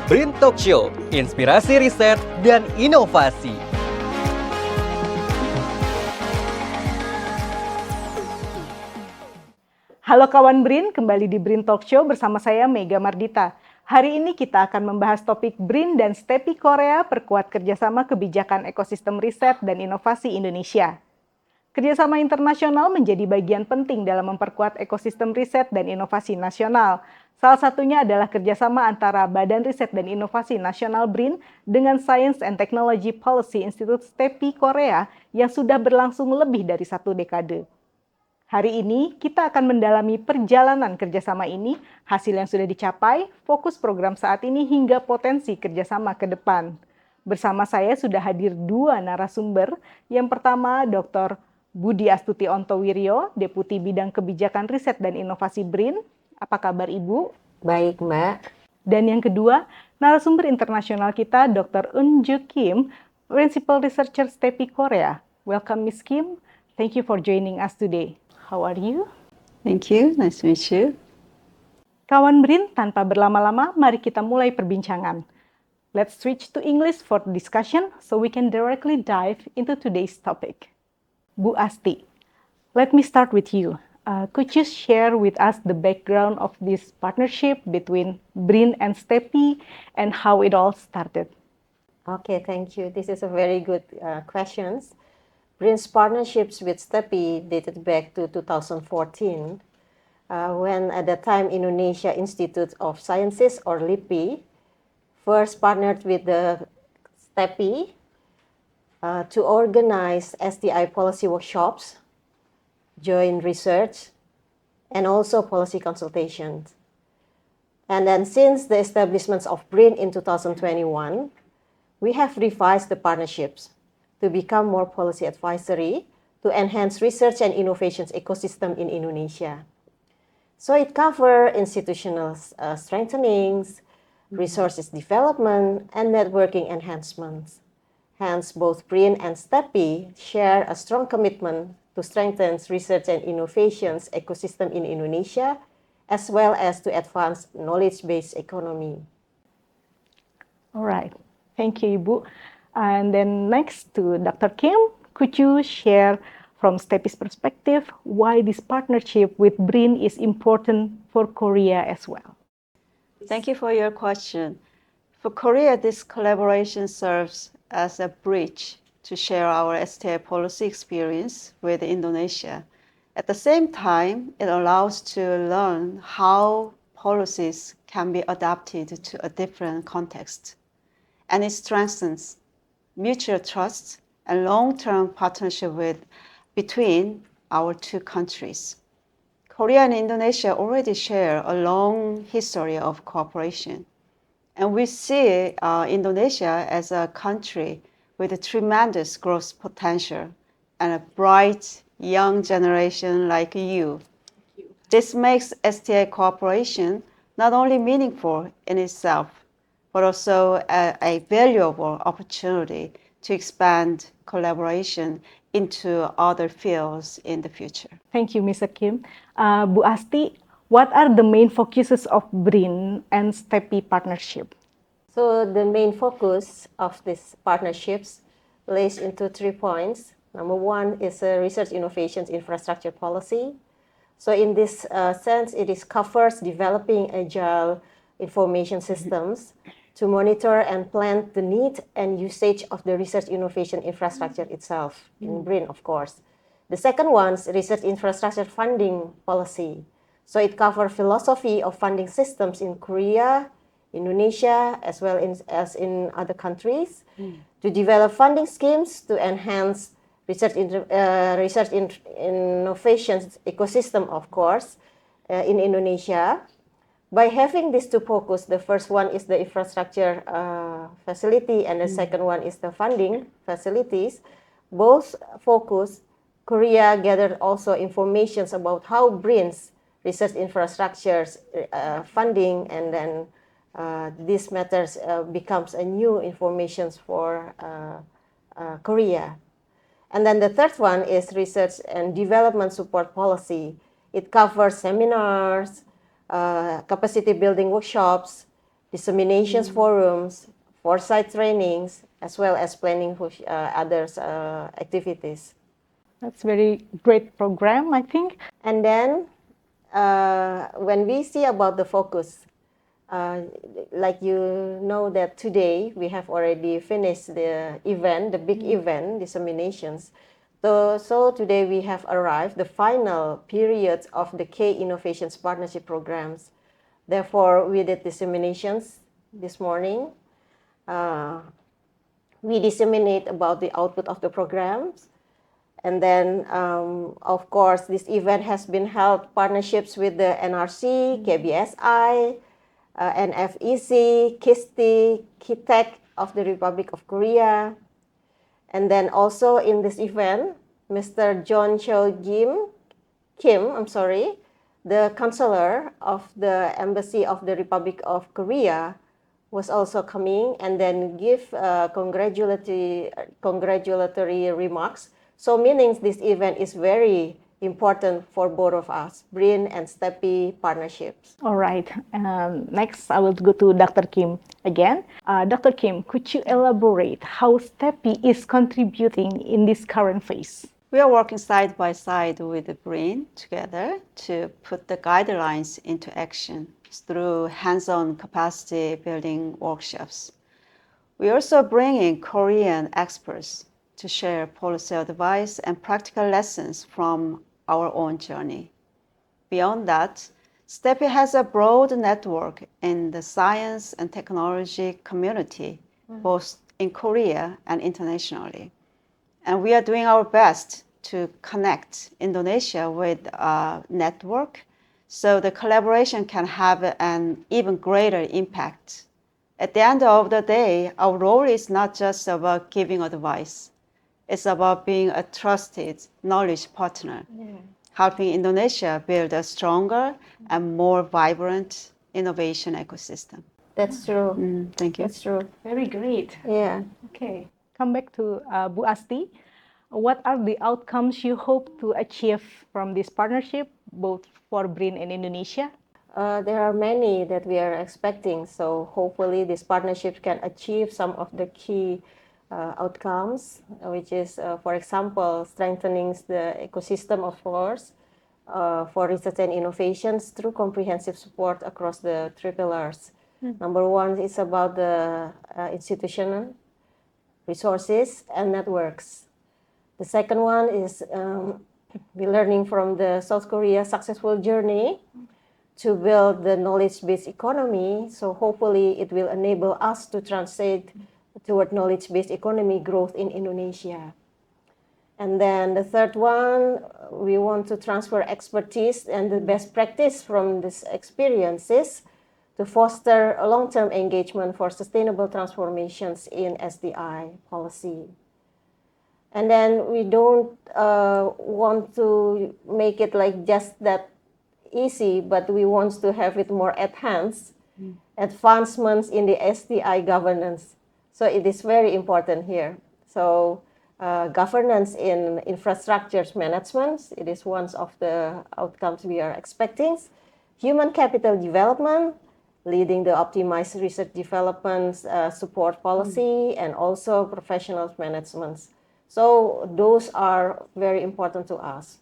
BRIN Talkshow, inspirasi riset dan inovasi. Halo kawan BRIN, kembali di BRIN Talkshow bersama saya Mega Mardita. Hari ini kita akan membahas topik BRIN dan STEPI Korea perkuat kerjasama kebijakan ekosistem riset dan inovasi Indonesia. Kerjasama internasional menjadi bagian penting dalam memperkuat ekosistem riset dan inovasi nasional. Salah satunya adalah kerjasama antara Badan Riset dan Inovasi Nasional BRIN dengan Science and Technology Policy Institute STEPI Korea yang sudah berlangsung lebih dari 1 dekade. Hari ini kita akan mendalami perjalanan kerjasama ini, hasil yang sudah dicapai, fokus program saat ini hingga potensi kerjasama ke depan. Bersama saya sudah hadir 2 narasumber. Yang pertama Dr. Boediastoeti Ontowirjo, Deputi Bidang Kebijakan Riset dan Inovasi BRIN. Apa kabar Ibu? Baik, Mbak. Dan yang kedua, narasumber internasional kita Dr. Eun Joo Kim, Principal Researcher STEPI Korea. Welcome Ms. Kim. Thank you for joining us today. How are you? Thank you. Nice to meet you. Kawan BRIN, tanpa berlama-lama, mari kita mulai perbincangan. Let's switch to English for the discussion so we can directly dive into today's topic. Bu Asti, let me start with you. Could you share with us the background of this partnership between BRIN and STEPI and how it all started? Okay, thank you. This is a very good questions. BRIN's partnerships with STEPI dated back to 2014, when at that time Indonesia Institute of Sciences or LIPI first partnered with the STEPI to organize STI policy workshops, joint research, and also policy consultations. And then since the establishment of BRIN in 2021, we have revised the partnerships to become more policy advisory to enhance research and innovations ecosystem in Indonesia. So it covers institutional strengthenings, resources development, and networking enhancements. Hence, both BRIN and STEPI share a strong commitment to strengthen research and innovations ecosystem in Indonesia, as well as to advance knowledge-based economy. All right, thank you Ibu. And then next to Dr. Kim, could you share from STEPI's perspective why this partnership with BRIN is important for Korea as well? Thank you for your question. For Korea, this collaboration serves as a bridge to share our STI policy experience with Indonesia. At the same time, it allows to learn how policies can be adapted to a different context. And it strengthens mutual trust and long-term partnership between our 2 countries. Korea and Indonesia already share a long history of cooperation. And we see Indonesia as a country with a tremendous growth potential and a bright young generation like you. This makes STI cooperation not only meaningful in itself, but also a valuable opportunity to expand collaboration into other fields in the future. Thank you, Mr. Kim. Bu Asti, what are the main focuses of BRIN and STEPI partnership? So the main focus of these partnerships lays into 3 points. Number 1 is research innovations infrastructure policy. So in this sense, it covers developing agile information systems to monitor and plan the need and usage of the research innovation infrastructure itself, in BRIN, of course. The second one is research infrastructure funding policy. So it covers philosophy of funding systems in Korea, Indonesia, as well as in other countries, to develop funding schemes to enhance research innovations ecosystem, of course, in Indonesia. By having these 2 focus, the first one is the infrastructure facility and the second one is the funding facilities. Both focus, Korea gathered also informations about how BRIN's research infrastructures funding, and then this matters becomes a new information for Korea. And then the third one is research and development support policy. It covers seminars, capacity building workshops, disseminations forums, foresight trainings, as well as planning for others activities. That's very great program, I think. And then when we see about the focus, like you know that today we have already finished the event, the big event, disseminations. So today we have arrived the final period of the K Innovations Partnership Programs. Therefore, we did disseminations this morning. We disseminate about the output of the programs. And then, of course, this event has been held partnerships with the NRC, KBSI, NFEC, KISTI, KITEC of the Republic of Korea. And then also in this event, Mr. Eun Joo Kim, the counselor of the Embassy of the Republic of Korea, was also coming and then give congratulatory remarks. So meaning this event is very important for both of us, BRIN and STEPI partnerships. All right. Next, I will go to Dr. Kim again. Dr. Kim, could you elaborate how STEPI is contributing in this current phase? We are working side by side with the BRIN together to put the guidelines into action through hands-on capacity building workshops. We also bring in Korean experts to share policy advice and practical lessons from our own journey. Beyond that, STEPI has a broad network in the science and technology community, both in Korea and internationally. And we are doing our best to connect Indonesia with a network so the collaboration can have an even greater impact. At the end of the day, our role is not just about giving advice. It's about being a trusted knowledge partner, helping Indonesia build a stronger and more vibrant innovation ecosystem. That's true. Thank you. That's true. Very great. Yeah. Okay. Come back to Bu Asti. What are the outcomes you hope to achieve from this partnership, both for BRIN and Indonesia? There are many that we are expecting. So hopefully this partnership can achieve some of the key outcomes, which is, for example, strengthening the ecosystem of force for research and innovations through comprehensive support across the three pillars. Number one is about the institutional resources and networks. The second one is we're learning from the South Korea successful journey to build the knowledge-based economy. So hopefully it will enable us to translate toward knowledge-based economy growth in Indonesia. And then the third one, we want to transfer expertise and the best practice from these experiences to foster a long-term engagement for sustainable transformations in SDI policy. And then we don't want to make it like just that easy, but we want to have it more enhanced, advancements in the SDI governance. So it is very important here. So governance in infrastructure management, it is one of the outcomes we are expecting. Human capital development, leading the optimized research development support policy, and also professional management. So those are very important to us.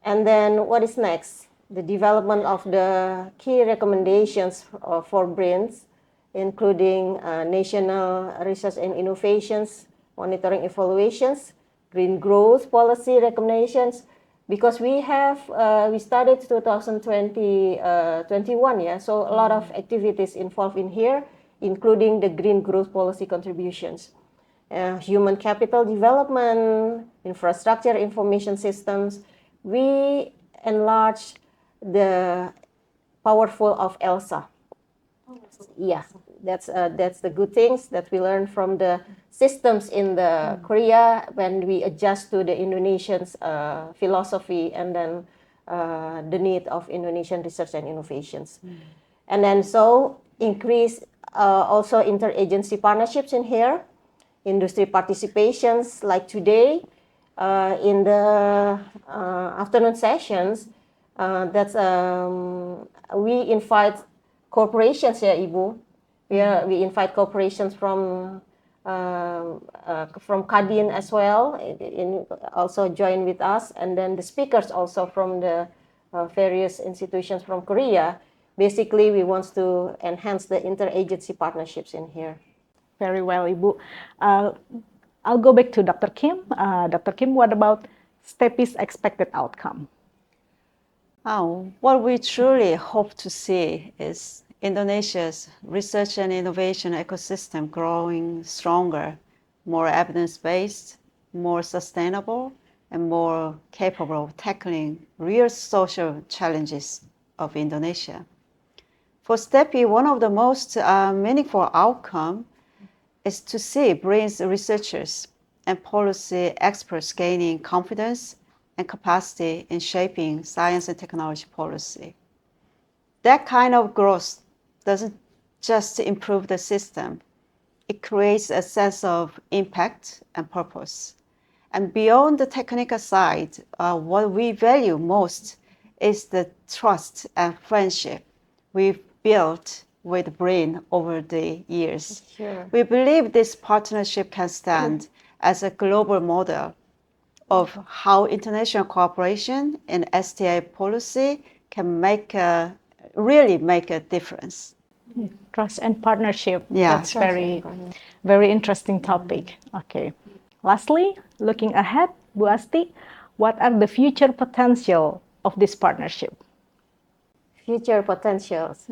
And then what is next? The development of the key recommendations for BRINs, including national research and innovations, monitoring evaluations, green growth policy recommendations, because we started 2021, yeah, so a lot of activities involved in here, including the green growth policy contributions. Human capital development, infrastructure information systems, we enlarged the powerful of ELSA. Yeah, that's the good things that we learned from the systems in the Korea when we adjust to the Indonesian's philosophy and then the need of Indonesian research and innovations. And then so increase also interagency partnerships in here, industry participations like today in the afternoon sessions. We invite corporations, yeah, Ibu, We invite cooperations from Kadin as well, also join with us, and then the speakers also from the various institutions from Korea. Basically, we want to enhance the interagency partnerships in here. Very well, Ibu. I'll go back to Dr. Kim. Dr. Kim, what about STEPI's expected outcome? What we truly hope to see is Indonesia's research and innovation ecosystem growing stronger, more evidence-based, more sustainable, and more capable of tackling real social challenges of Indonesia. For STEPI, one of the most meaningful outcomes is to see BRIN's researchers and policy experts gaining confidence and capacity in shaping science and technology policy. That kind of growth doesn't just improve the system, it creates a sense of impact and purpose. And beyond the technical side, what we value most is the trust and friendship we've built with BRIN over the years. Sure. We believe this partnership can stand as a global model of how international cooperation in STI policy can really make a difference. Trust and partnership. Yeah. That's very interesting topic. Okay. Lastly, looking ahead, Bu Asti, what are the future potential of this partnership? Future potentials.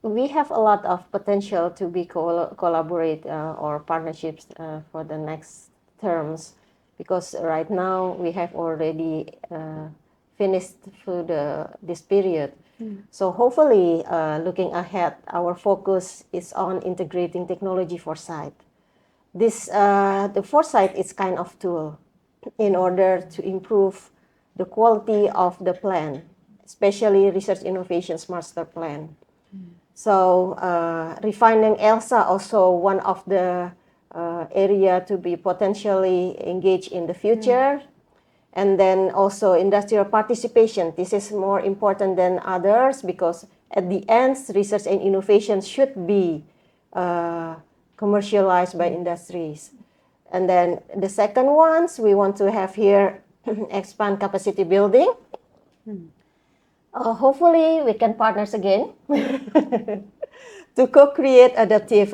We have a lot of potential to be collaborate or partnerships for the next terms, because right now we have already finished through this period. So hopefully, looking ahead, our focus is on integrating technology foresight. The foresight is kind of tool in order to improve the quality of the plan, especially research innovations master plan. So refining ELSA also one of the area to be potentially engaged in the future. And then also industrial participation. This is more important than others because at the end, research and innovation should be commercialized by industries. And then the second ones, we want to have here expand capacity building. Hopefully, we can partners again to co-create adaptive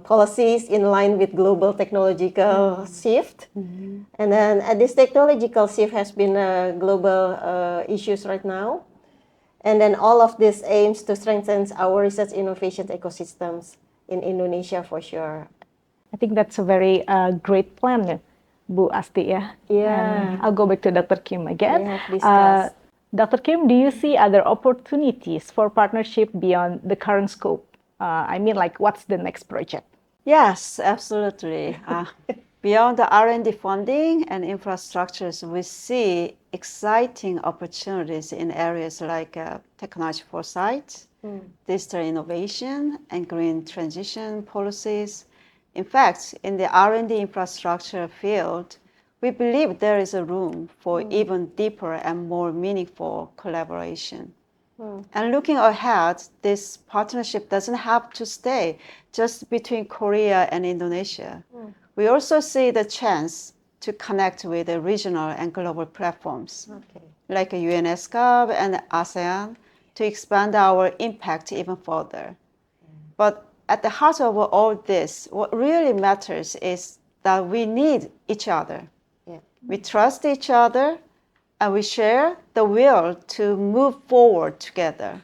policies in line with global technological shift. And then this technological shift has been a global issues right now. And then all of this aims to strengthen our research innovation ecosystems in Indonesia for sure. I think that's a very great plan, Bu Asti. Yeah. And I'll go back to Dr. Kim again. We have discussed. Dr. Kim, do you see other opportunities for partnership beyond the current scope? I mean, like, what's the next project? Yes, absolutely. Beyond the R&D funding and infrastructures, we see exciting opportunities in areas like technology foresight, digital innovation, and green transition policies. In fact, in the R&D infrastructure field, we believe there is a room for even deeper and more meaningful collaboration. And looking ahead, this partnership doesn't have to stay just between Korea and Indonesia. We also see the chance to connect with the regional and global platforms like UNESCO and ASEAN to expand our impact even further. But at the heart of all this, what really matters is that we need each other. We trust each other, and we share the will to move forward together.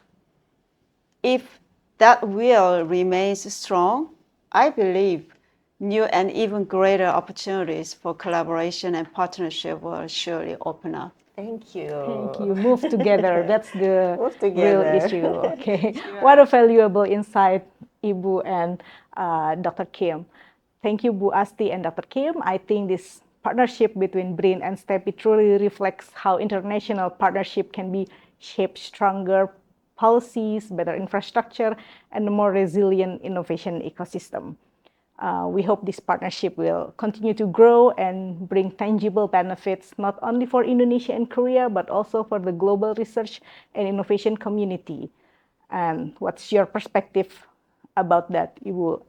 If that will remains strong, I believe new and even greater opportunities for collaboration and partnership will surely open up. Thank you. Thank you. Move together. That's the Move real together. issue. Okay. What a valuable insight, Ibu and Dr. Kim. Thank you, Bu Asti and Dr. Kim. I think this partnership between BRIN and STEPI truly reflects how international partnership can be shape stronger policies, better infrastructure, and a more resilient innovation ecosystem. We hope this partnership will continue to grow and bring tangible benefits not only for Indonesia and Korea, but also for the global research and innovation community. And what's your perspective about that, Ibu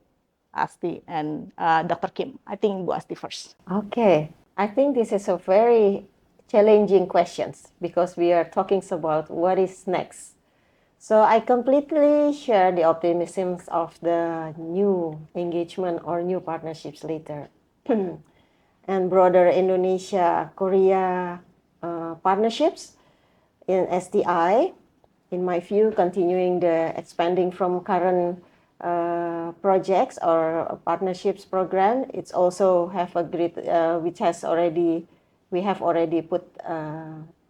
Asti and Dr. Kim? I think Ibu Asti first. Okay, I think this is a very challenging questions because we are talking about what is next. So I completely share the optimism of the new engagement or new partnerships later. And broader Indonesia-Korea partnerships in STI, in my view, continuing the expanding from current projects or partnerships program. It's also have a great, which has already, we have already put,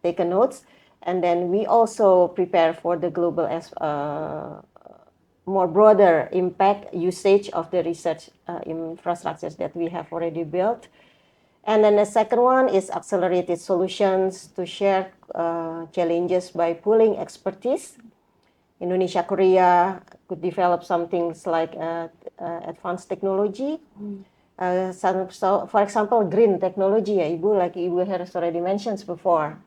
taken notes. And then we also prepare for the global more broader impact usage of the research infrastructures that we have already built. And then the second one is accelerated solutions to share challenges by pooling expertise. Indonesia, Korea could develop some things like advanced technology. So for example, green technology, like Ibu has already mentioned before.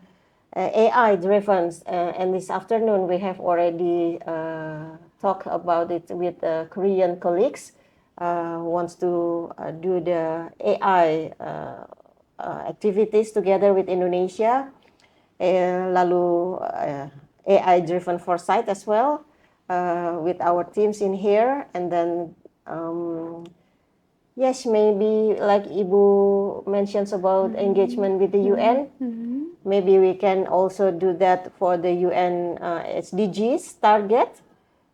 AI driven, and this afternoon we have already talked about it with Korean colleagues. Wants to do the AI activities together with Indonesia, lalu AI-driven foresight as well with our teams in here, and then yes, maybe like Ibu mentions about engagement with the UN. Maybe we can also do that for the UN SDGs target,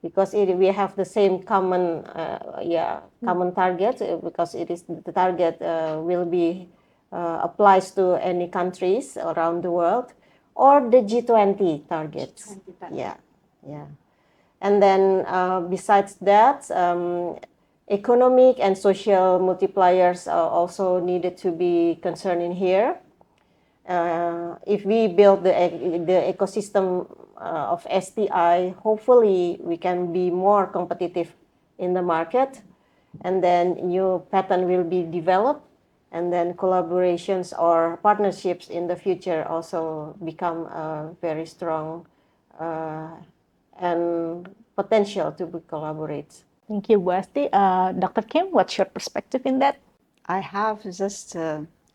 because we have the same common common target, because it is the target will be applies to any countries around the world, or the G20 targets. Yeah. And then besides that, economic and social multipliers are also needed to be concerned in here. If we build the ecosystem of STI, hopefully we can be more competitive in the market, and then new pattern will be developed, and then collaborations or partnerships in the future also become very strong and potential to collaborate. Thank you, Bu Asti. Dr. Kim, what's your perspective in that? I have just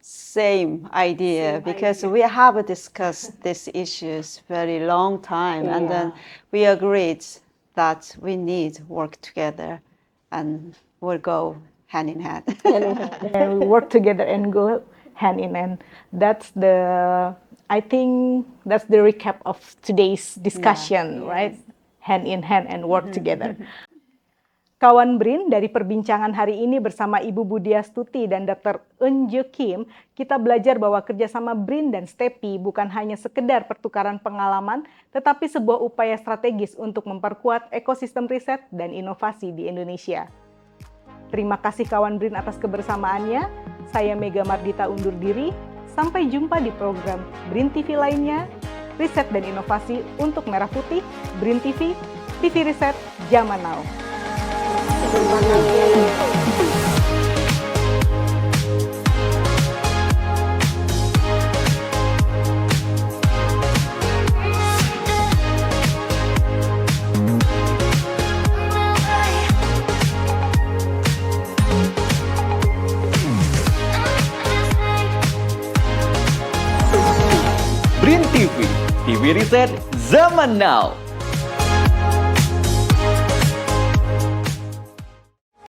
same idea, because we have discussed these issues very long time, and then we agreed that we need work together and we'll go hand in hand. And we work together and go hand in hand. I think that's the recap of today's discussion, right? Hand in hand and work together. Kawan BRIN, dari perbincangan hari ini bersama Ibu Boediastoeti dan Dr. Eun Joo Kim, kita belajar bahwa kerjasama BRIN dan STEPI bukan hanya sekedar pertukaran pengalaman, tetapi sebuah upaya strategis untuk memperkuat ekosistem riset dan inovasi di Indonesia. Terima kasih kawan BRIN atas kebersamaannya. Saya Mega Mardita undur diri. Sampai jumpa di program BRIN TV lainnya. Riset dan inovasi untuk Merah Putih, BRIN TV, TV Riset Zaman Now. BRIN TV, TV Riset Zaman Now.